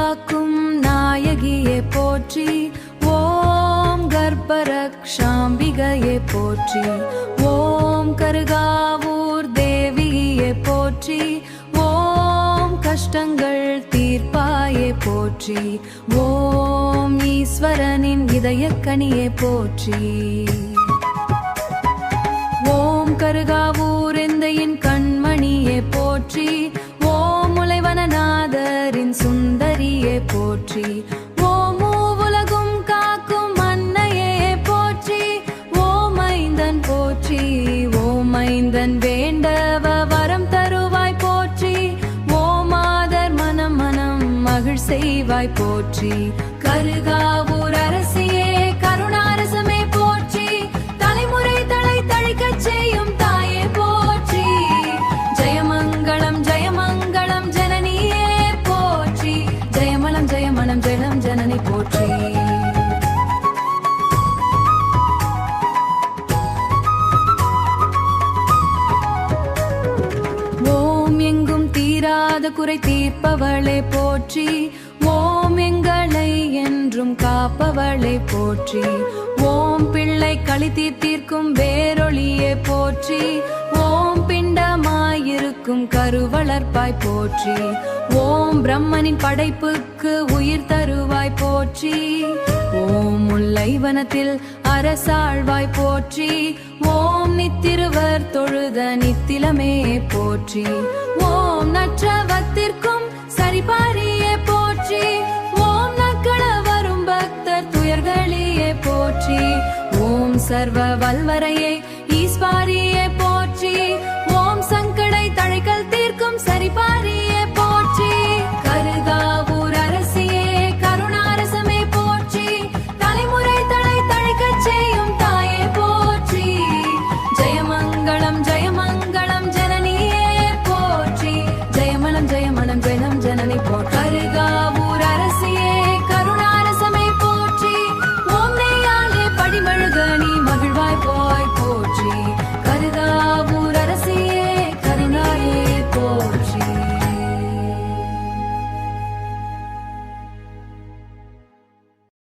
காக்கும் நாயகியே போற்றி. ஓம் கர்ப்பரக்ஷாம்பிகையே போற்றி. ஓம் கருகாவூர் தேவியே போற்றி. ஓம் கஷ்டங்கள் தீர்ப்பாயே போற்றி. ஓம் ஈஸ்வரனின் இதயக்கனியே போற்றி. ஓம் கருகாவூர் எந்தையின் கண்மணியே போற்றி. ஓம் முலைவனநாதரின் சுந்தரியே போற்றி. ஓம் மூவுலகும் காக்கும் அன்னையே போற்றி. ஓம் ஐந்தன் போற்றி. ஓம் ஐந்தன் வேண்டவ வரம் தருவாய் போற்றி. ஓம் ஆதர் மனம் மனம் மகிழ் செய்வாய் போற்றி. கருகாவூர் அரசியே கருணாரசமே போற்றி. தலைமுறை தலை தழைக்கச் செய்யும் தாயே போற்றி. ஜெயமங்கலம் ஜெயமங்கலம் ஜனனியே போற்றி. ஜெயமலம் ஜெயமலம் ஜெயம் ஜனனி போற்றி. ஓம் எங்கும் தீராத குறை தீர்ப்பவளே போற்றி. ஓம் எங்களை என்றும் காப்பவளே போற்றி. ஓம் பிள்ளை களி தீர்க்கும் வேரொளியே போற்றி. ஓம் பிண்டமாயிருக்கும் கருவளர்ப்பாய் போற்றி. ஓம் பிரம்மனின் படைப்புக்கு உயிர் தருவாய் போற்றி. ஓம் முல்லைவனத்தில் அரசாழ்வாய் போற்றி. ஓம் நித்திருவர் தொழுத நித்திலமே போற்றி. ஓம் நற்றவத்திற்கும் சரிபாரியே போற்றி. ஓம் நக்கள வரும் பக்தர் துயர்களியே போற்றி. ஓம் சர்வ வல்வரையே